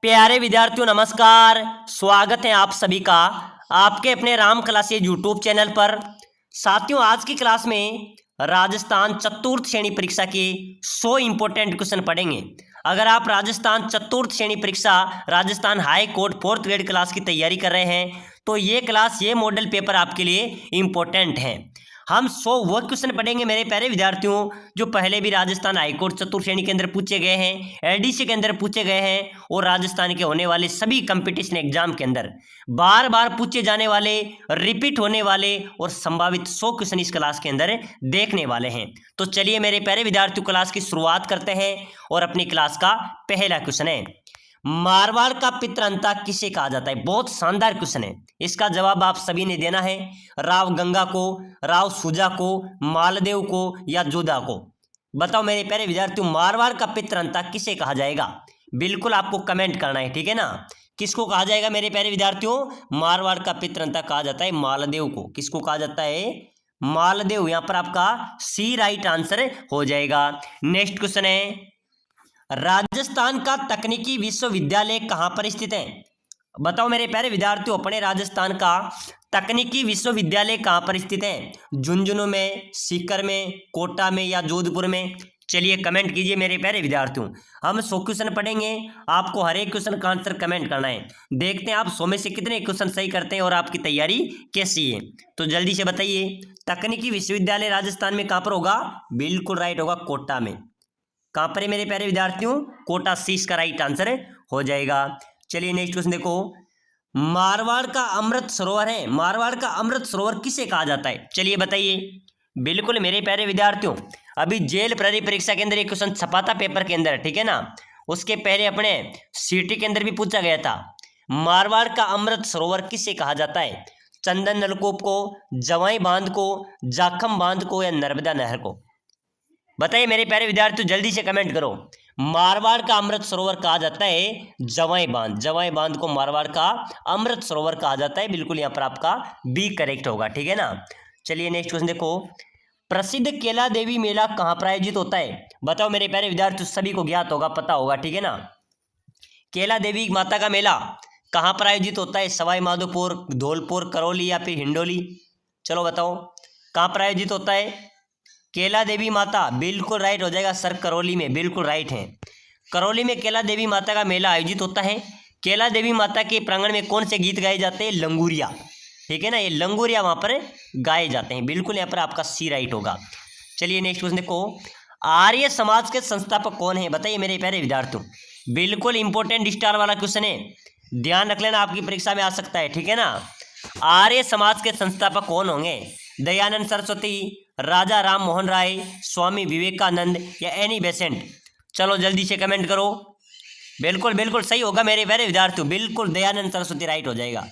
प्यारे विद्यार्थियों नमस्कार। स्वागत है आप सभी का आपके अपने राम क्लासेज यूट्यूब चैनल पर। साथियों, आज की क्लास में राजस्थान चतुर्थ श्रेणी परीक्षा के 100 इंपॉर्टेंट क्वेश्चन पढ़ेंगे। अगर आप राजस्थान चतुर्थ श्रेणी परीक्षा Rajasthan high court 4th grade class की तैयारी कर रहे हैं तो ये मॉडल पेपर आपके लिए इंपॉर्टेंट है। हम 100 वो क्वेश्चन पढ़ेंगे मेरे प्यारे विद्यार्थियों जो पहले भी राजस्थान हाईकोर्ट चतुर्थ श्रेणी के अंदर पूछे गए हैं, एडीसी के अंदर पूछे गए हैं और राजस्थान के होने वाले सभी कंपटीशन एग्जाम के अंदर बार बार पूछे जाने वाले, रिपीट होने वाले और संभावित 100 क्वेश्चन इस क्लास के अंदर देखने वाले हैं। तो चलिए मेरे प्यारे विद्यार्थियों क्लास की शुरुआत करते हैं और अपनी क्लास का पहला क्वेश्चन है, मारवाड़ का पितृअंता किसे कहा जाता है। बहुत शानदार क्वेश्चन है, इसका जवाब आप सभी ने देना है। राव गंगा को, राव सुजा को, मालदेव को या जोधा को। बताओ मेरे प्यारे विद्यार्थियों, मारवाड़ का पितृअंता किसे कहा जाएगा। बिल्कुल आपको कमेंट करना है, ठीक है ना। किसको कहा जाएगा मेरे प्यारे विद्यार्थियों, मारवाड़ का पितृअंता कहा जाता है मालदेव को। किसको कहा जाता है, मालदेव। यहां पर आपका सी राइट आंसर हो जाएगा। नेक्स्ट क्वेश्चन है, राजस्थान का तकनीकी विश्वविद्यालय कहां पर स्थित है। बताओ मेरे प्यारे विद्यार्थियों, अपने राजस्थान का तकनीकी विश्वविद्यालय कहां पर स्थित है। झुंझुनू में, सीकर में, कोटा में या जोधपुर में। चलिए कमेंट कीजिए मेरे प्यारे विद्यार्थियों। हम 100 क्वेश्चन पढ़ेंगे, आपको हर एक क्वेश्चन का आंसर कमेंट करना है। देखते हैं आप 100 में से कितने क्वेश्चन सही करते हैं और आपकी तैयारी कैसी है। तो जल्दी से बताइए, तकनीकी विश्वविद्यालय राजस्थान में कहां पर होगा। बिल्कुल राइट होगा, कोटा में। कहां पर है मेरे प्यारे विद्यार्थियों, कोटा। सी इसका राइट आंसर हो जाएगा। चलिए नेक्स्ट क्वेश्चन देखो, मारवाड़ का अमृत सरोवर है, मारवाड़ का अमृत सरोवर किसे कहा जाता है। चलिए बताइए। बिल्कुल मेरे प्यारे विद्यार्थियों, अभी जेल प्रहरी परीक्षा के अंदर एक क्वेश्चन छपा था पेपर के अंदर, ठीक है ना। उसके पहले अपने सीटी के अंदर भी पूछा गया था, मारवाड़ का अमृत सरोवर किसे कहा जाता है। चंदन नलकूप को, जवाई बांध को, जाखम बांध को या नर्मदा नहर को। बताइए मेरे प्यारे विद्यार्थियों, जल्दी से कमेंट करो। मारवाड़ का अमृत सरोवर कहा जाता है जवाई बांध। जवाई बांध को मारवाड़ का अमृत सरोवर कहा जाता है। बिल्कुल यहाँ पर आपका बी करेक्ट होगा, ठीक है ना। चलिए नेक्स्ट क्वेश्चन देखो, प्रसिद्ध केला देवी मेला कहाँ पर आयोजित होता है। बताओ मेरे प्यारे विद्यार्थियों, सभी को ज्ञात होगा, पता होगा, ठीक है ना। केला देवी माता का मेला कहाँ पर आयोजित होता है। सवाई माधोपुर, धौलपुर, करौली या फिर हिंडोली। चलो बताओ कहाँ पर आयोजित होता है। केला देवी माता, बिल्कुल राइट हो जाएगा सर, करौली में। बिल्कुल राइट है, करौली में केला देवी माता का मेला आयोजित होता है। केला देवी माता के प्रांगण में कौन से गीत गाए जाते हैं, लंगूरिया, ठीक है ना। ये लंगूरिया वहां पर गाए जाते हैं। बिल्कुल यहाँ पर आपका सी राइट होगा। चलिए नेक्स्ट क्वेश्चन देखो, आर्य समाज के संस्थापक कौन है। बताइए मेरे प्यारे विद्यार्थियों, बिल्कुल इंपॉर्टेंट स्टार वाला क्वेश्चन है, ध्यान रख लेना, आपकी परीक्षा में आ सकता है, ठीक है ना। आर्य समाज के संस्थापक कौन होंगे। दयानंद सरस्वती, राजा राम मोहन राय, स्वामी विवेकानंद या एनी बेसेंट। चलो जल्दी से कमेंट करो। बिल्कुल बिल्कुल सही होगा मेरे प्यारे विद्यार्थियों, बिल्कुल दयानंद सरस्वती राइट हो जाएगा।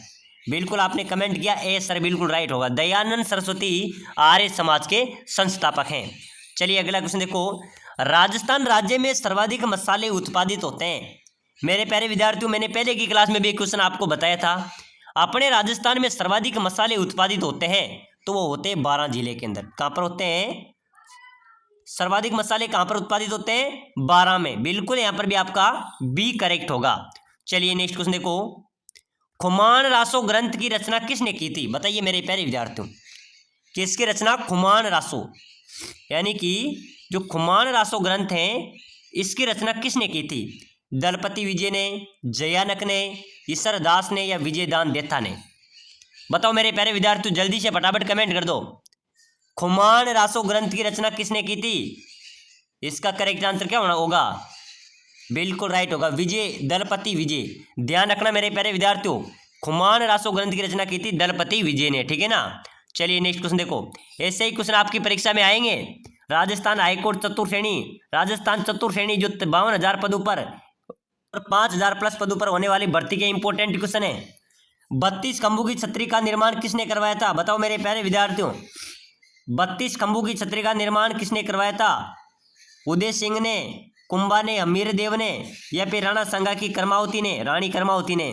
बिल्कुल आपने कमेंट किया ए सर, बिल्कुल राइट होगा। दयानंद सरस्वती आर्य समाज के संस्थापक हैं। चलिए अगला क्वेश्चन देखो, राजस्थान राज्य में सर्वाधिक मसाले उत्पादित होते हैं। मेरे प्यारे विद्यार्थियों, मैंने पहले की क्लास में भी एक क्वेश्चन आपको बताया था, अपने राजस्थान में सर्वाधिक मसाले उत्पादित होते हैं तो वो होते हैं 12 जिले के अंदर। कहां पर होते हैं सर्वाधिक मसाले, कहां पर उत्पादित होते हैं, 12 में। बिल्कुल यहां पर भी आपका बी करेक्ट होगा। चलिए नेक्स्ट क्वेश्चन देखो, खुमान रासो ग्रंथ की रचना किसने की थी। बताइए मेरे प्यारे विद्यार्थियों, किसकी रचना, खुमान रासो, यानी कि जो खुमान रासो ग्रंथ है इसकी रचना किसने की थी। दलपति विजय ने, जयानक ने, ईसर दास ने या विजयदान देथा ने। बताओ मेरे प्यारे विद्यार्थियों, जल्दी से फटाफट कमेंट कर दो। खुमान रासो ग्रंथ की रचना किसने की थी, इसका करेक्ट आंसर क्या होना होगा। बिल्कुल राइट होगा, विजय, दलपति विजय। ध्यान रखना मेरे प्यारे विद्यार्थियों, खुमान रासो ग्रंथ की रचना की थी दलपति विजय ने, ठीक है ना। चलिए नेक्स्ट क्वेश्चन देखो, ऐसे ही क्वेश्चन आपकी परीक्षा में आएंगे। राजस्थान हाईकोर्ट चतुर्थ श्रेणी, राजस्थान चतुर्थ श्रेणी जो 52,000 पदों पर और 5,000 प्लस पदों पर होने वाली भर्ती के इंपॉर्टेंट क्वेश्चन है। 32 खंभों की छतरी का निर्माण किसने करवाया था। बताओ मेरे प्यारे विद्यार्थियों, 32 खंभों की छतरी का निर्माण किसने करवाया था। उदय सिंह ने, कुंभा ने, हमीर देव ने या फिर राणा संगा की कर्मावती ने, रानी कर्मावती ने।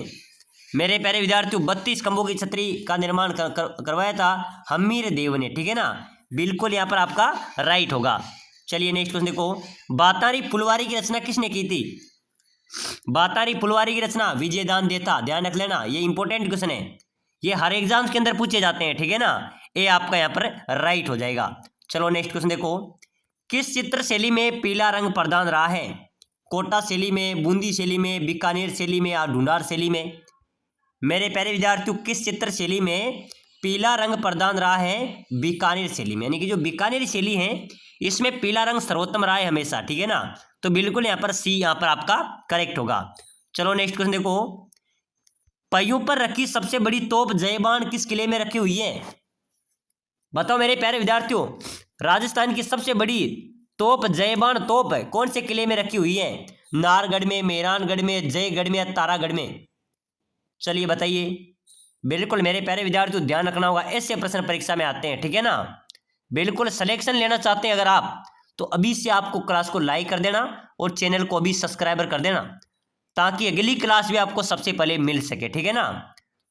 मेरे प्यारे विद्यार्थियों, 32 खंभों की छतरी का निर्माण करवाया था हमीर देव ने, ठीक है ना। बिल्कुल यहाँ पर आपका राइट होगा। चलिए नेक्स्ट क्वेश्चन देखो, बातारी फुलवारी की रचना किसने की थी। बातारी फुलवारी की रचना विजयदान देता, ध्यान रख लेना, ये इंपॉर्टेंट क्वेश्चन है, ये हर एग्जाम्स के अंदर पूछे जाते हैं, ठीक है ना। ये आपका यहाँ पर राइट हो जाएगा। चलो नेक्स्ट क्वेश्चन देखो, किस चित्र शैली में पीला रंग प्रधान रहा है? कोटा शैली में, बूंदी शैली में, बीकानेर शैली में या ढूंढार शैली में? मेरे प्यारे विद्यार्थियों, किस चित्र शैली में पीला रंग प्रधान रहा है? बीकानेर शैली में, यानी कि जो बीकानेर शैली है इसमें पीला रंग सर्वोत्तम रहा है हमेशा, ठीक है ना। तो बिल्कुल यहाँ पर सी यहाँ पर आपका करेक्ट होगा। चलो नेक्स्ट क्वेश्चन देखो, पहियों पर रखी सबसे बड़ी तोप जयबान किस किले में रखी हुई है? बताओ मेरे प्यारे विद्यार्थियों, राजस्थान की सबसे बड़ी तोप जयबान तोप कौन से किले में रखी हुई है? नारगढ़ में, मेहरानगढ़ में, जयगढ़ में या तारागढ़ में? चलिए बताइए। बिल्कुल मेरे प्यारे विद्यार्थियों ध्यान रखना होगा, ऐसे प्रश्न परीक्षा में आते हैं, ठीक है ना। बिल्कुल सिलेक्शन लेना चाहते हैं अगर आप, तो अभी से आपको क्लास को लाइक कर देना और चैनल को भी सब्सक्राइबर कर देना, ताकि अगली क्लास भी आपको सबसे पहले मिल सके, ठीक है ना।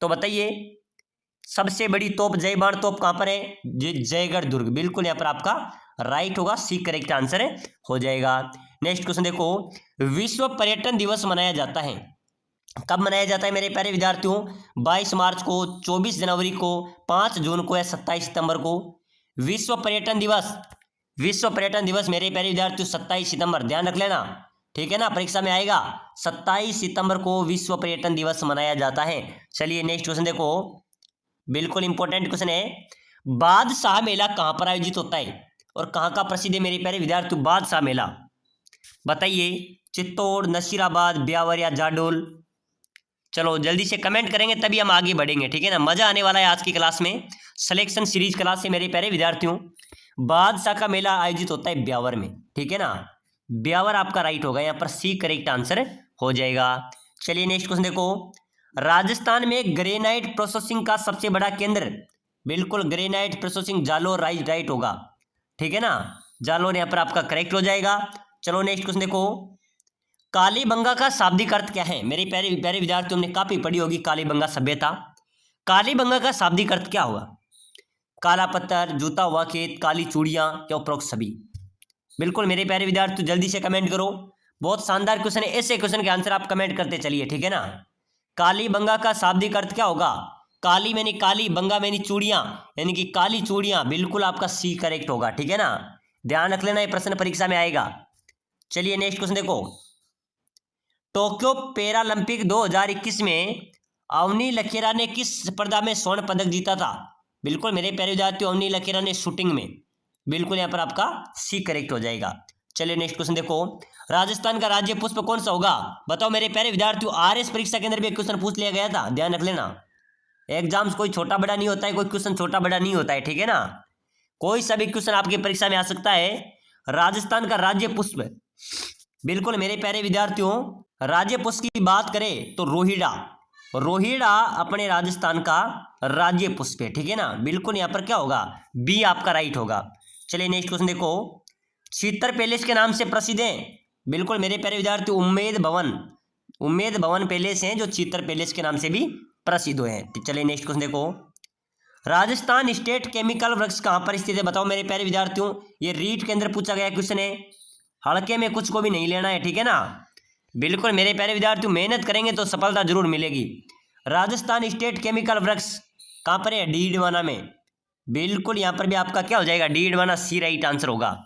तो बताइए, सबसे बड़ी तोप जयबान तोप कहां पर है? जयगढ़ दुर्ग, बिल्कुल यहाँ पर आपका राइट होगा, सी करेक्ट आंसर हो जाएगा। नेक्स्ट क्वेश्चन देखो, विश्व पर्यटन दिवस मनाया जाता है, कब मनाया जाता है मेरे प्यारे विद्यार्थियों? 22 मार्च को, 24 जनवरी को, 5 जून को या 27 सितंबर को? विश्व पर्यटन दिवस, विश्व पर्यटन दिवस मेरे प्यारे विद्यार्थियों 27 सितंबर, ध्यान रख लेना, ठीक है ना, परीक्षा में आएगा। 27 सितंबर को विश्व पर्यटन दिवस मनाया जाता है। चलिए नेक्स्ट क्वेश्चन देखो, बिल्कुल इंपॉर्टेंट क्वेश्चन है, बादशाह मेला कहां पर आयोजित होता है और कहां का प्रसिद्ध है मेरे प्यारे विद्यार्थियों बादशाह मेला? बताइए, चित्तौड़, नसीराबाद, ब्यावर या जाडोल? चलो जल्दी से कमेंट करेंगे तभी हम आगे बढ़ेंगे, ठीक है ना। मजा आने वाला है आज की क्लास में, सिलेक्शन सीरीज क्लास से मेरे प्यारे विद्यार्थियों। बादशाह का मेला आयोजित होता है ब्यावर में, ठीक है ना, ब्यावर आपका राइट होगा, यहाँ पर सी करेक्ट आंसर हो जाएगा। चलिए नेक्स्ट क्वेश्चन देखो, राजस्थान में ग्रेनाइट प्रोसेसिंग का सबसे बड़ा केंद्र? बिल्कुल ग्रेनाइट प्रोसेसिंग जालोर राइट होगा, ठीक है ना, जालोर यहाँ पर आपका करेक्ट हो जाएगा। चलो नेक्स्ट क्वेश्चन देखो, कालीबंगा का शाब्दिक अर्थ क्या है? मेरे प्यारे प्यारे विद्यार्थियों, हमने काफी पढ़ी होगी कालीबंगा सभ्यता। कालीबंगा का शाब्दिक अर्थ क्या होगा? काला पत्थर, जूता हुआ खेत, काली चूड़ियां या उपरोक्त सभी? बिल्कुल मेरे प्यारे विद्यार्थियों जल्दी से कमेंट करो, बहुत शानदार क्वेश्चन है, ऐसे क्वेश्चन के आंसर आप कमेंट करते चलिए, ठीक है ना। कालीबंगा का शाब्दिक अर्थ क्या होगा? काली मैंने काली, बंगा मैंने चूड़ियां, यानी कि काली चूड़ियां, बिल्कुल आपका सी करेक्ट होगा, ठीक है ना। ध्यान रख लेना, ये प्रश्न परीक्षा में आएगा। चलिए नेक्स्ट क्वेश्चन देखो, टोक्यो पैरालंपिक 2021 में अवनी लखेरा ने किस स्पर्धा में स्वर्ण पदक जीता था? बिल्कुल मेरे प्यारे विद्यार्थियों, अवनी लखेरा ने शूटिंग में, बिल्कुल यहाँ पर आपका सी करेक्ट हो जाएगा। चलिए नेक्स्ट क्वेश्चन देखो, राजस्थान का राज्य पुष्प कौन सा होगा? बताओ मेरे प्यारे विद्यार्थियों, आरएस परीक्षा के अंदर भी एक क्वेश्चन पूछ लिया गया था, ध्यान रख लेना। एग्जाम्स कोई छोटा बड़ा नहीं होता है, कोई क्वेश्चन छोटा बड़ा नहीं होता है, ठीक है ना, कोई सा भी क्वेश्चन आपकी परीक्षा में आ सकता है। राजस्थान का राज्य पुष्प, बिल्कुल मेरे प्यारे विद्यार्थियों, राज्य पुष्प की बात करें तो रोहिड़ा, रोहिड़ा अपने राजस्थान का राज्य पुष्प है, ठीक है ना, बिल्कुल यहाँ पर क्या होगा? बी आपका राइट होगा। चलिए नेक्स्ट क्वेश्चन देखो, चित्तर पैलेस के नाम से प्रसिद्ध है? बिल्कुल मेरे प्यारे विद्यार्थी उम्मेद भवन, उम्मेद भवन पैलेस हैं जो चित्तर पैलेस के नाम से भी प्रसिद्ध हुए हैं। चलिए नेक्स्ट क्वेश्चन देखो, राजस्थान स्टेट केमिकल वर्क्स कहाँ पर स्थित है? बताओ मेरे प्यारे विद्यार्थियों, ये रीट के अंदर पूछा गया क्वेश्चन है, हल्के में कुछ को भी नहीं लेना है, ठीक है ना। बिल्कुल मेरे प्यारे विद्यार्थियों, मेहनत करेंगे तो सफलता जरूर मिलेगी। राजस्थान स्टेट केमिकल वर्क्स कहाँ पर है? डीडवाना में, बिल्कुल यहाँ पर भी आपका क्या हो जाएगा? डीडवाना, सी राइट आंसर होगा।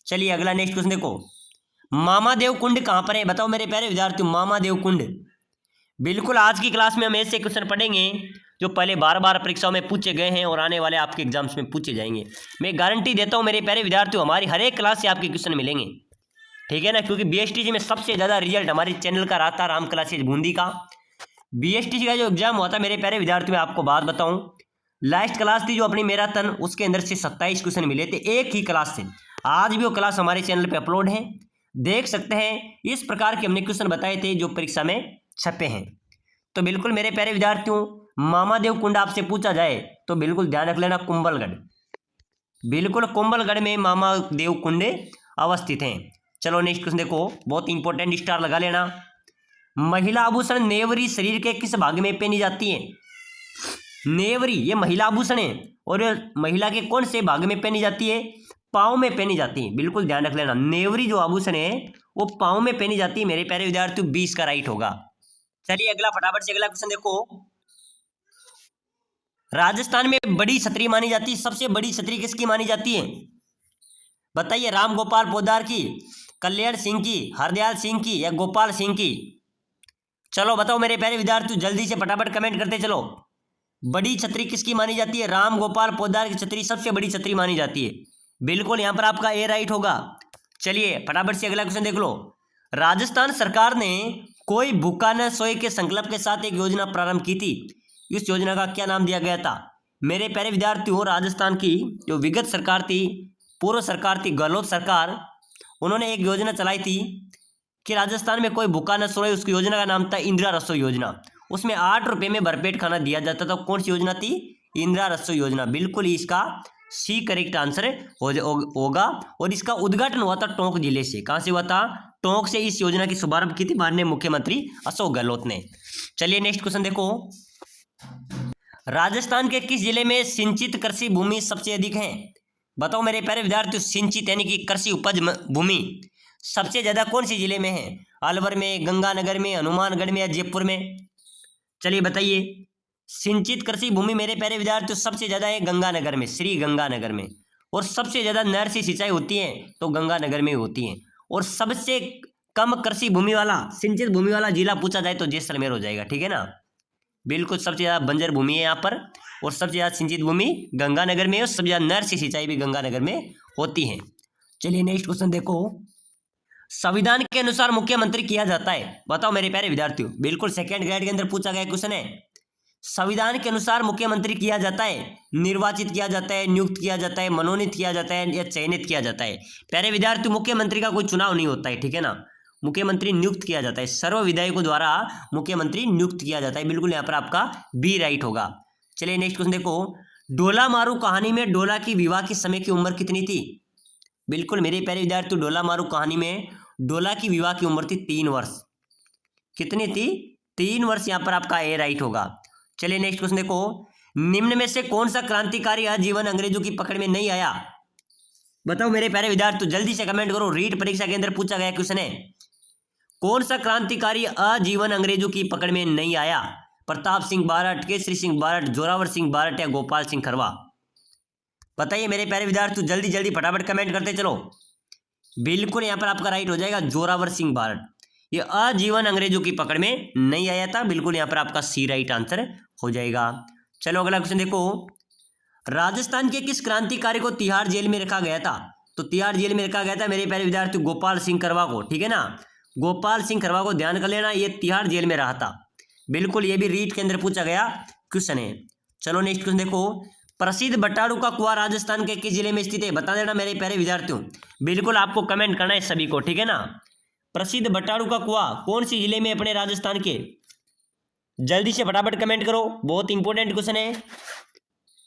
चलिए अगला नेक्स्ट क्वेश्चन देखो, मामादेव कुंड कहाँ पर है? बताओ मेरे प्यारे विद्यार्थियों, मामादेव कुंड, बिल्कुल आज की क्लास में हम ऐसे क्वेश्चन पढ़ेंगे जो पहले बार बार परीक्षाओं में पूछे गए हैं और आने वाले आपके एग्जाम्स में पूछे जाएंगे। मैं गारंटी देता हूँ मेरे प्यारे विद्यार्थियों, हमारी हर एक क्लास से आपके क्वेश्चन मिलेंगे, ठीक है ना, क्योंकि बीएसटीसी में सबसे ज़्यादा रिजल्ट हमारे चैनल का रहा था, राम क्लासेज बूंदी का। बीएसटीसी का जो एग्जाम हुआ था मेरे प्यारे विद्यार्थियों, मैं आपको बात बताऊं, लास्ट क्लास थी जो अपनी मैराथन, उसके अंदर से 27 क्वेश्चन मिले थे एक ही क्लास से। आज भी वो क्लास हमारे चैनल पे अपलोड है, देख सकते हैं। इस प्रकार के हमने क्वेश्चन बताए थे जो परीक्षा में छपे हैं। तो बिल्कुल मेरे प्यारे विद्यार्थियों, मामादेव कुंड आपसे पूछा जाए तो बिल्कुल ध्यान रख लेना, कुंभलगढ़, बिल्कुल कुंभलगढ़ में मामादेव कुंड अवस्थित हैं। चलो नेक्स्ट क्वेश्चन देखो, बहुत इंपॉर्टेंट, स्टार लगा लेना। महिला आभूषण नेवरी शरीर के किस भाग में पहनी जाती है? नेवरी ये महिला आभूषण है और महिला के कौन से भाग में पहनी जाती है? पाँव में पहनी जाती है, बिल्कुल ध्यान रख लेना। नेवरी जो आभूषण है वो पाँव में पहनी जाती है मेरे प्यारे विद्यार्थियों, 20 का राइट होगा। चलिए अगला फटाफट से अगला क्वेश्चन देखो। राजस्थान में बड़ी छतरी मानी जाती है, सबसे बड़ी छतरी किसकी मानी जाती है? बताइए, राम गोपाल पोद्दार की, कल्याण सिंह की, हरदयाल सिंह की या गोपाल सिंह की? चलो बताओ मेरे प्यारे विद्यार्थियों, जल्दी से फटाफट कमेंट करते चलो। बड़ी छतरी किसकी मानी जाती है? राम गोपाल पोद्दार की छतरी सबसे बड़ी छतरी मानी जाती है। बिल्कुल यहां पर आपका ए राइट होगा। चलिए फटाफट से अगला क्वेश्चन देख लो। राजस्थान सरकार ने कोई भूखा न सोए के संकल्प के साथ एक योजना प्रारंभ की थी, इस योजना का क्या नाम दिया गया था? मेरे प्यारे विद्यार्थियों, राजस्थान की जो विगत सरकार थी, पूर्व सरकार थी, गहलोत सरकार, उन्होंने एक योजना चलाई थी कि राजस्थान में कोई भूखा न सोए। उसकी योजना का नाम था इंदिरा रसोई योजना। उसमें 8 रुपये में भरपेट खाना दिया जाता था। कौन सी योजना थी? इंदिरा रसोई योजना। बिल्कुल ही इसका सी करेक्ट आंसर होगा। और इसका उद्घाटन हुआ था टोंक जिले से। कहाँ से हुआ था? टोंक से इस योजना की शुभारंभ की थी माननीय मुख्यमंत्री अशोक गहलोत ने। चलिए नेक्स्ट क्वेश्चन देखो। राजस्थान के किस जिले में सिंचित कृषि भूमि सबसे अधिक है? बताओ मेरे प्यारे विद्यार्थियों, सिंचित यानी कि कृषि उपज भूमि सबसे ज्यादा कौन सी जिले में है? अलवर में, गंगानगर में, हनुमानगढ़ में या जयपुर में? चलिए बताइए। सिंचित कृषि भूमि मेरे प्यारे विद्यार्थियों सबसे ज्यादा है गंगानगर में, श्री गंगानगर में। और सबसे ज्यादा नहर से सिंचाई होती है तो गंगानगर में होती है। और सबसे कम कृषि भूमि वाला, सिंचित भूमि वाला जिला पूछा जाए तो जैसलमेर हो जाएगा। ठीक है ना? बिल्कुल सबसे ज्यादा बंजर भूमि है यहाँ पर, और सबसे ज्यादा सिंचित भूमि गंगानगर में है, और सबसे ज्यादा नहर से सिंचाई भी गंगानगर में होती है। चलिए नेक्स्ट क्वेश्चन देखो। संविधान के अनुसार मुख्यमंत्री किया जाता है, बताओ मेरे प्यारे विद्यार्थियों। बिल्कुल सेकंड ग्रेड के अंदर पूछा गया क्वेश्चन है। संविधान के अनुसार मुख्यमंत्री किया जाता है, निर्वाचित किया जाता है, नियुक्त किया जाता है, मनोनीत किया जाता है या चयनित किया जाता है? प्यारे विद्यार्थियों, मुख्यमंत्री का कोई चुनाव नहीं होता है। ठीक है ना? मुख्यमंत्री नियुक्त किया जाता है, सर्व विधायकों द्वारा मुख्यमंत्री नियुक्त किया जाता है। बिल्कुल यहाँ पर आपका बी राइट होगा। चलिए नेक्स्ट क्वेश्चन देखो। डोला मारू कहानी में डोला की विवाह के समय की उम्र कितनी थी? बिल्कुल मेरे प्यारे विद्यार्थी, डोला मारू कहानी में डोला की विवाह की उम्र थी 3 वर्ष। कितनी थी? 3 वर्ष। यहाँ पर आपका ए राइट होगा। चलिए नेक्स्ट क्वेश्चन देखो। निम्न में से कौन सा क्रांतिकारी आजीवन अंग्रेजों की पकड़ में नहीं आया? बताओ मेरे प्यारे विद्यार्थी, जल्दी से कमेंट करो। रीट परीक्षा के अंदर पूछा गया क्वेश्चन है। कौन सा क्रांतिकारी आजीवन अंग्रेजों की पकड़ में नहीं आया? प्रताप सिंह बारट, केसरी सिंह बारट, जोरावर सिंह बारट या गोपाल सिंह खरवा? बताइए मेरे प्यारे विद्यार्थी, जल्दी जल्दी फटाफट कमेंट करते चलो। बिल्कुल यहाँ पर आपका राइट हो जाएगा जोरावर सिंह बारट। ये आजीवन अंग्रेजों की पकड़ में नहीं आया था। बिल्कुल यहाँ पर आपका सी राइट आंसर हो जाएगा। चलो अगला क्वेश्चन देखो। राजस्थान के किस क्रांतिकारी को तिहाड़ जेल में रखा गया था? तो तिहाड़ जेल में रखा गया था मेरे प्यारे विद्यार्थी गोपाल सिंह खरवा को। ठीक है ना? गोपाल सिंह खरवा को ध्यान कर लेना, ये तिहाड़ जेल में रहा था। बिल्कुल ये भी रीट के अंदर पूछा गया क्वेश्चन है। चलो नेक्स्ट क्वेश्चन देखो। प्रसिद्ध बटाड़ू का कुआं राजस्थान के किस जिले में स्थित है? बता देना मेरे प्यारे विद्यार्थियों। बिल्कुल आपको कमेंट करना है सभी को। ठीक है ना? प्रसिद्ध बटाड़ू का कुआं कौन सी जिले में अपने राजस्थान के? जल्दी से फटाफट कमेंट करो, बहुत इंपॉर्टेंट क्वेश्चन है।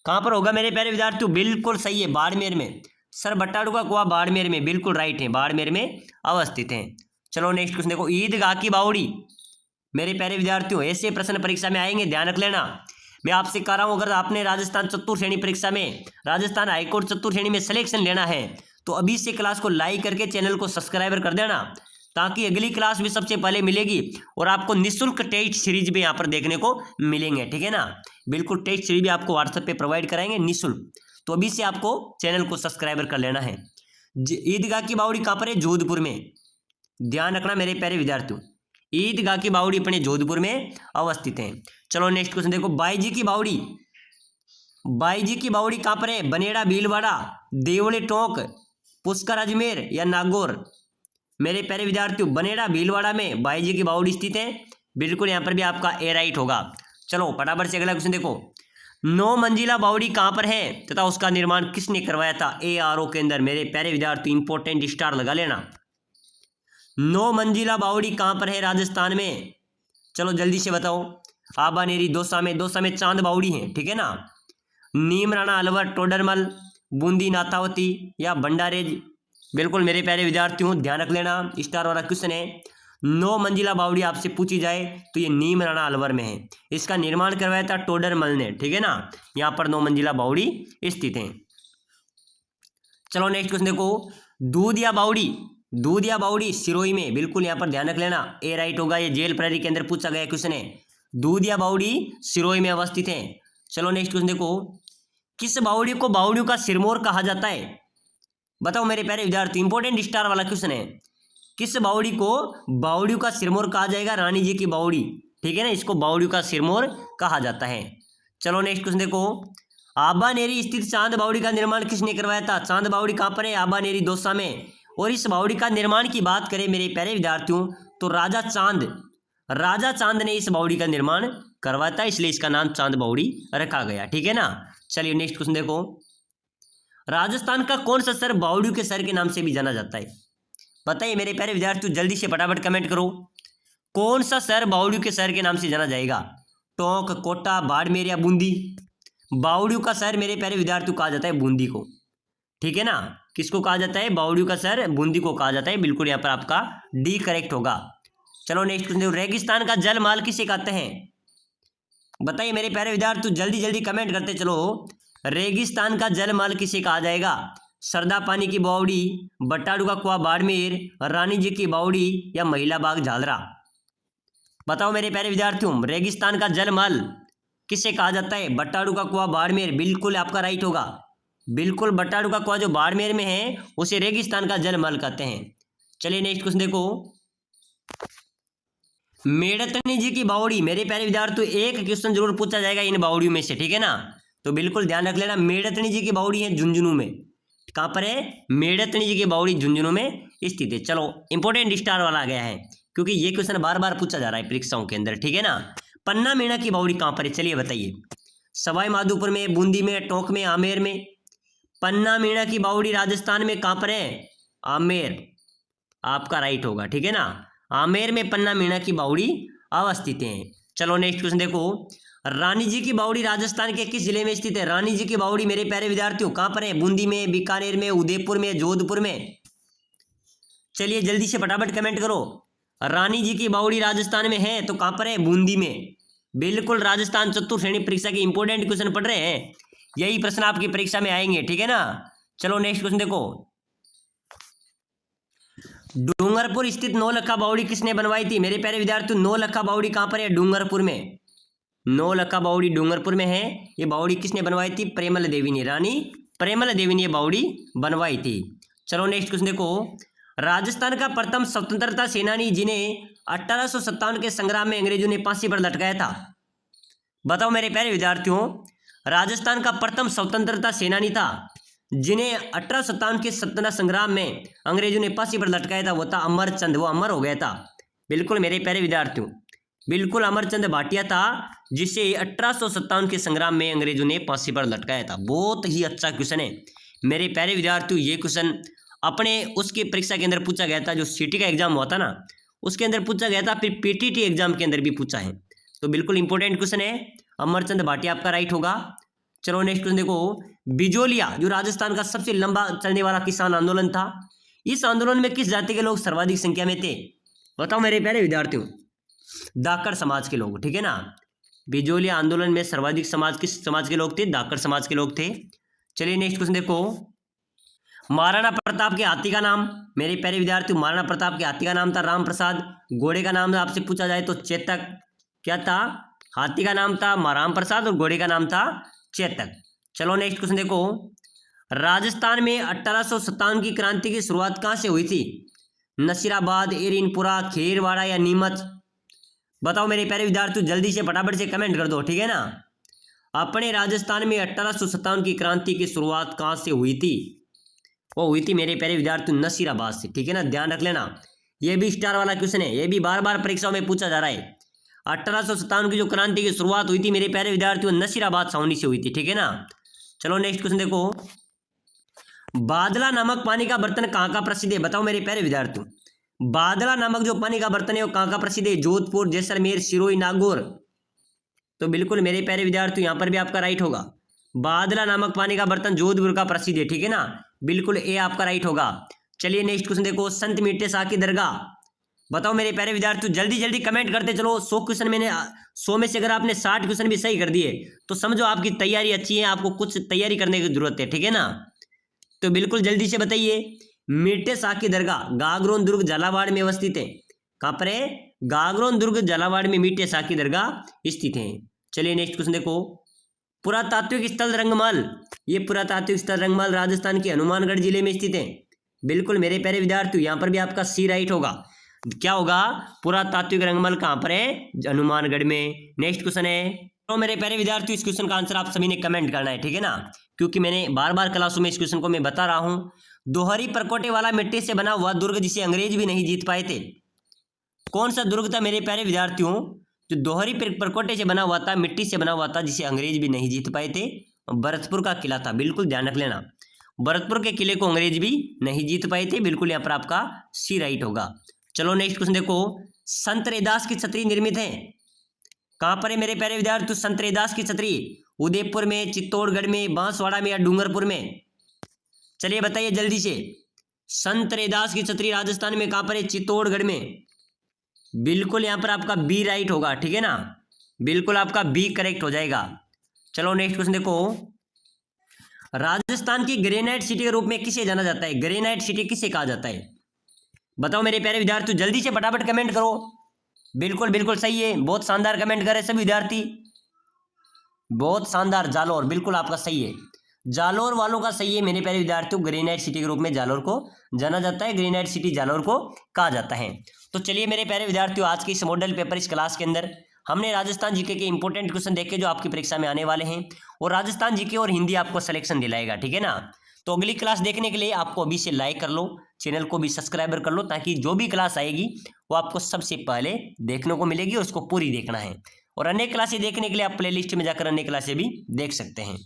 कहां पर होगा मेरे प्यारे विद्यार्थियों? बिल्कुल सही है, बाड़मेर में। सर बटाड़ू का कुआं बाड़मेर में, बिल्कुल राइट है, बाड़मेर में अवस्थित है। चलो नेक्स्ट क्वेश्चन देखो। ईदगाह की बावड़ी मेरे प्यारे विद्यार्थियों, ऐसे प्रश्न परीक्षा में आएंगे, ध्यान रख लेना। मैं आपसे कह रहा हूं, अगर आपने राजस्थान चतुर्थ श्रेणी परीक्षा में, राजस्थान हाईकोर्ट चतुर्थ श्रेणी में सिलेक्शन लेना है तो अभी से क्लास को लाइक करके चैनल को सब्सक्राइबर कर देना, ताकि अगली क्लास भी सबसे पहले मिलेगी और आपको निःशुल्क टेस्ट सीरीज भी यहाँ पर देखने को मिलेंगे। ठीक है ना? बिल्कुल टेस्ट सीरीज भी आपको व्हाट्सएप पे प्रोवाइड कराएंगे निःशुल्क। तो अभी से आपको चैनल को सब्सक्राइबर कर लेना है। ईदगाह की बावड़ी कहाँ पर है? जोधपुर में। ध्यान रखना मेरे प्यारे विद्यार्थियों, ईदगाह की बावड़ी अपने जोधपुर में अवस्थित है। चलो नेक्स्ट क्वेश्चन देखो। बाईजी की बावड़ी, बाईजी की बावड़ी कहाँ पर है? बनेड़ा, भीलवाड़ा, देवली टोंक, पुष्कर अजमेर या नागौर? मेरे प्यारे विद्यार्थियों, बनेड़ा भीलवाड़ा में बाईजी की बावड़ी स्थित है। बिल्कुल यहाँ पर भी आपका ए राइट होगा। चलो फटाफट से अगला क्वेश्चन देखो। 9 मंजिला बावड़ी कहाँ पर है तथा उसका निर्माण किसने करवाया था? ARO के अंदर। मेरे प्यारे विद्यार्थी इंपॉर्टेंट स्टार लगा लेना। 9 मंजिला बावड़ी कहाँ पर है राजस्थान में? चलो जल्दी से बताओ। आबानेरी, दौसा में चांद बावड़ी है। ठीक है ना? नीम राणा, अलवर, टोडरमल, बूंदी, नाथावती या भंडारेज? बिल्कुल मेरे प्यारे विद्यार्थियों ध्यान रख लेना, स्टार वाला क्वेश्चन है। 9 मंजिला बावड़ी आपसे पूछी जाए तो ये नीम राणा अलवर में है। इसका निर्माण करवाया था टोडरमल ने। ठीक है ना? यहाँ पर 9 मंजिला बावड़ी स्थित है। चलो नेक्स्ट क्वेश्चन देखो। दूधिया बावड़ी दूध या बावड़ी सिरोही में, बिल्कुल यहाँ पर ध्यान रख लेना, ए राइट होगा। ये जेल प्रहरी के अंदर पूछा गया क्वेश्चन है, दूध या बावड़ी सिरोही में अवस्थित है। चलो नेक्स्ट क्वेश्चन देखो, किस बावड़ी को बावड़ियों का सिरमौर कहा जाता है? बताओ मेरे प्यारे विद्यार्थी, इंपॉर्टेंट स्टार वाला क्वेश्चन है। किस बावड़ी को बावड़ियों का सिरमौर कहा जाएगा? रानी जी की बावड़ी, ठीक है ना, इसको बावड़ियों का सिरमौर कहा जाता है। चलो नेक्स्ट क्वेश्चन देखो, आबानेरी स्थित चांद बावड़ी का निर्माण किसने करवाया था? चांद बावड़ी कहाँ पर है? आबानेरी दौसा में। और इस बावड़ी का निर्माण की बात करें मेरे प्यारे विद्यार्थियों तो राजा चांद ने इस बावड़ी का निर्माण करवाया था, इसलिए इसका नाम चांद बावड़ी रखा गया, ठीक है ना। चलिए नेक्स्ट क्वेश्चन देखो, राजस्थान का कौन सा शहर बावड़ियों के शहर के नाम से भी जाना जाता है? बताइए मेरे प्यारे विद्यार्थियों, जल्दी से फटाफट कमेंट करो, कौन सा शहर बावड़ियों के शहर के नाम से जाना जाएगा? टोंक, कोटा, बाड़मेर या बूंदी? बावड़ियों का शहर मेरे प्यारे विद्यार्थियों कहा जाता है बूंदी को, ठीक है ना। किसको कहा जाता है? बावड़ियों का शहर बूंदी को कहा जाता है, बिल्कुल यहाँ पर आपका डी करेक्ट होगा। चलो नेक्स्ट क्वेश्चन देखो, रेगिस्तान का जलमाल किसे कहते हैं? बताइए मेरे प्यारे विद्यार्थी, जल्दी जल्दी कमेंट करते चलो, रेगिस्तान का जलमाल किसे कहा जाएगा? सरदा पानी की बावड़ी, बट्टाडू का कुआं बाड़मेर, रानी जी की बावड़ी या महिला बाग झालरा? बताओ मेरे प्यारे विद्यार्थियों, रेगिस्तान का जलमाल किसे कहा जाता है? बट्टाडू का कुआं बाड़मेर, बिल्कुल आपका राइट होगा। बिल्कुल बट्टाडू का कुआं जो बाड़मेर में है उसे रेगिस्तान का जलमल कहते हैं। चलिए नेक्स्ट क्वेश्चन देखो, मेड़तनी जी की बावड़ी, मेरे प्यारे विद्यार्थियों एक क्वेश्चन जरूर पूछा जाएगा इन बावड़ियों में से, ठीक है ना, तो बिल्कुल ध्यान रख लेना। मेड़तनी जी की बावड़ी है झुंझुनू में, कहाँ पर है? मेड़तनी जी की बावड़ी झुंझुनू में स्थित है। चलो इंपॉर्टेंट स्टार वाला आ गया है, क्योंकि ये क्वेश्चन बार बार पूछा जा रहा है परीक्षाओं के अंदर, ठीक है ना। पन्ना मीणा की बावड़ी कहाँ पर है? चलिए बताइए, सवाई माधोपुर में, बूंदी में, टोंक में, आमेर में? पन्ना मीणा की बावड़ी राजस्थान में कहाँ पर है? आमेर, आपका राइट होगा, ठीक है ना। आमेर में पन्ना मीणा की बावड़ी अवस्थित है। चलो नेक्स्ट क्वेश्चन देखो, रानी जी की बावड़ी राजस्थान के किस जिले में स्थित है? रानी जी की बावड़ी मेरे प्यारे विद्यार्थियों कहाँ पर है? बूंदी में, बीकानेर में, उदयपुर में, जोधपुर में? चलिए जल्दी से फटाफट कमेंट करो, रानी जी की बावड़ी राजस्थान में है तो कहाँ पर है? बूंदी में। बिल्कुल राजस्थान चतुर्थ श्रेणी परीक्षा के इंपॉर्टेंट क्वेश्चन पढ़ रहे हैं, यही प्रश्न आपकी परीक्षा में आएंगे, ठीक है ना। चलो नेक्स्ट क्वेश्चन देखो, डूंगरपुर स्थित नौलखा बावड़ी किसने बनवाई थी? मेरे प्यारे विद्यार्थियों, नौलखा बावड़ी कहाँ पर है? डूंगरपुर में। नौलखा बावड़ी डूंगरपुर में है। ये बावड़ी किसने बनवाई थी? प्रेमल देवी ने, रानी प्रेमल देवी ने ये बावड़ी बनवाई थी। चलो नेक्स्ट क्वेश्चन देखो, राजस्थान का प्रथम स्वतंत्रता सेनानी जिन्हें 1857 के संग्राम में अंग्रेजों ने फांसी पर लटकाया था? बताओ मेरे प्यारे विद्यार्थियों, राजस्थान का प्रथम स्वतंत्रता सेनानी था जिन्हें 1857 के स्वतंत्रता संग्राम में अंग्रेजों ने फांसी पर लटकाया था, वो था अमरचंद, वो अमर हो गया था। बिल्कुल मेरे प्यारे विद्यार्थियों, बिल्कुल अमरचंद भाटिया था जिसे 1857 के संग्राम में अंग्रेजों ने फांसी पर लटकाया था। बहुत ही अच्छा क्वेश्चन है मेरे प्यारे विद्यार्थियों, ये क्वेश्चन अपने उसकी परीक्षा के अंदर पूछा गया था, जो सीटी का एग्जाम हुआ था ना उसके अंदर पूछा गया था, फिर पीटीटी एग्जाम के अंदर भी पूछा है, तो बिल्कुल इंपॉर्टेंट क्वेश्चन है। अमरचंद भाटिया आपका राइट होगा। चलो नेक्स्ट क्वेश्चन देखो, बिजोलिया जो राजस्थान का सबसे लंबा चलने वाला किसान आंदोलन था, इस आंदोलन में किस जाति के लोग सर्वाधिक संख्या में थे? बताओ मेरे प्यारे विद्यार्थियों, दाकड़ समाज के लोग, ठीक है ना। बिजोलिया आंदोलन में सर्वाधिक समाज किस समाज के लोग थे? दाकड़ समाज के लोग थे। चलिए नेक्स्ट क्वेश्चन देखो, महाराणा प्रताप के हाथी का नाम, मेरे प्यारे विद्यार्थियों महाराणा प्रताप के हाथी का नाम था राम प्रसाद। घोड़े का नाम आपसे पूछा जाए तो चेतक। क्या था? हाथी का नाम था राम प्रसाद और घोड़े का नाम था चेतक। चलो नेक्स्ट क्वेश्चन देखो, राजस्थान में 1857 की क्रांति की शुरुआत कहाँ से हुई थी? नसीराबाद, एरिनपुरा, खेरवाड़ा या नीमच? बताओ मेरे प्यारे विद्यार्थियों, जल्दी से फटाफट से कमेंट कर दो, ठीक है ना। अपने राजस्थान में 1857 की क्रांति की शुरुआत कहाँ से हुई थी? वो हुई थी मेरे प्यारे विद्यार्थियों नसीराबाद से, ठीक है ना, ध्यान रख लेना। ये भी स्टार वाला क्वेश्चन है, ये भी बार बार परीक्षाओं में पूछा जा रहा है। 1857 की जो क्रांति की शुरुआत हुई थी मेरे प्यारे विद्यार्थियों नसीराबाद छावनी से हुई थी, ठीक है ना। चलो नेक्स्ट क्वेश्चन देखो, बादला नामक पानी का बर्तन कहाँ का प्रसिद्ध है? बताओ मेरे प्यारे विद्यार्थियों, बादला नामक जो पानी का बर्तन है वो कहाँ का प्रसिद्ध है? जोधपुर, जैसलमेर, सिरोही, नागौर? तो बिल्कुल मेरे प्यारे विद्यार्थियों यहाँ पर भी आपका राइट होगा, बादला नामक पानी का बर्तन जोधपुर का प्रसिद्ध है, ठीक है ना, बिल्कुल ए आपका राइट होगा। चलिए नेक्स्ट क्वेश्चन देखो, संत मीठे शाह की दरगाह, बताओ मेरे प्यारे विद्यार्थियों, जल्दी जल्दी कमेंट करते चलो। 100 क्वेश्चन मैंने 100 में से अगर आपने 60 क्वेश्चन भी सही कर दिए तो समझो आपकी तैयारी अच्छी है, आपको कुछ तैयारी करने की जरूरत है, ठीक है ना। तो बिल्कुल जल्दी से बताइए, मीठे शाह की दरगाह गागरोन दुर्ग झालावाड़ में अवस्थित है। कहाँ पर है? गागरोन दुर्ग झालावाड़ में मीठे शाह की दरगाह स्थित है। चलिए नेक्स्ट क्वेश्चन देखो। पुरातात्विक स्थल रंगमहल, ये पुरातात्विक स्थल रंगमहल राजस्थान के हनुमानगढ़ जिले में स्थित है। बिल्कुल मेरे प्यारे विद्यार्थियों, यहाँ पर भी आपका सी राइट होगा। क्या होगा? पुरातात्विक रंगमहल कहाँ पर है? हनुमानगढ़ में। नेक्स्ट क्वेश्चन है, तो मेरे प्यारे विद्यार्थियों इस क्वेश्चन का आंसर आप सभी ने कमेंट करना है, ठीक है ना, क्योंकि मैंने बार बार क्लासों में इस क्वेश्चन को मैं बता रहा हूँ। दोहरी परकोटे वाला मिट्टी से बना हुआ दुर्ग जिसे अंग्रेज भी नहीं जीत पाए थे, कौन सा दुर्ग था मेरे प्यारे विद्यार्थियों? जो दोहरी परकोटे से बना हुआ था, मिट्टी से बना हुआ था, जिसे अंग्रेज भी नहीं जीत पाए थे, भरतपुर का किला था। बिल्कुल ध्यान रख लेना, भरतपुर के किले को अंग्रेज भी नहीं जीत पाए थे। बिल्कुल यहाँ पर आपका सी राइट होगा। चलो नेक्स्ट क्वेश्चन देखो। संत रैदास की छतरी निर्मित है, कहाँ पर है मेरे प्यारे विद्यार्थी? संत रैदास की छतरी उदयपुर में, चित्तौड़गढ़ में, बांसवाड़ा में या डूंगरपुर में? चलिए बताइए जल्दी से। संत रैदास की छतरी राजस्थान में कहाँ पर है? चित्तौड़गढ़ में। बिल्कुल यहाँ पर आपका बी राइट होगा, ठीक है ना, बिल्कुल आपका बी करेक्ट हो जाएगा। चलो नेक्स्ट क्वेश्चन देखो। राजस्थान की ग्रेनाइट सिटी के रूप में किसे जाना जाता है? ग्रेनाइट सिटी किसे कहा जाता है? बताओ मेरे प्यारे विद्यार्थी, जल्दी से फटाफट कमेंट करो। बिल्कुल बिल्कुल सही है, बहुत शानदार कमेंट करे सभी विद्यार्थी, बहुत शानदार। जालोर, बिल्कुल आपका सही है, जालोर वालों का सही है मेरे प्यारे विद्यार्थियों। ग्रेनाइट सिटी के रूप में जालोर को जाना जाता है, ग्रेनाइट सिटी जालोर को कहा जाता है। तो चलिए मेरे प्यारे विद्यार्थियों, आज के इस मॉडल पेपर इस क्लास के अंदर हमने राजस्थान जीके के इंपॉर्टेंट क्वेश्चन देखे जो आपकी परीक्षा में आने वाले हैं, और राजस्थान जीके और हिंदी आपको सिलेक्शन दिलाएगा, ठीक है ना। तो अगली क्लास देखने के लिए आपको अभी से लाइक कर लो, चैनल को भी सब्सक्राइबर कर लो, ताकि जो भी क्लास आएगी वो आपको सबसे पहले देखने को मिलेगी और उसको पूरी देखना है। और अन्य क्लासें देखने के लिए आप प्लेलिस्ट में जाकर अन्य क्लासें भी देख सकते हैं।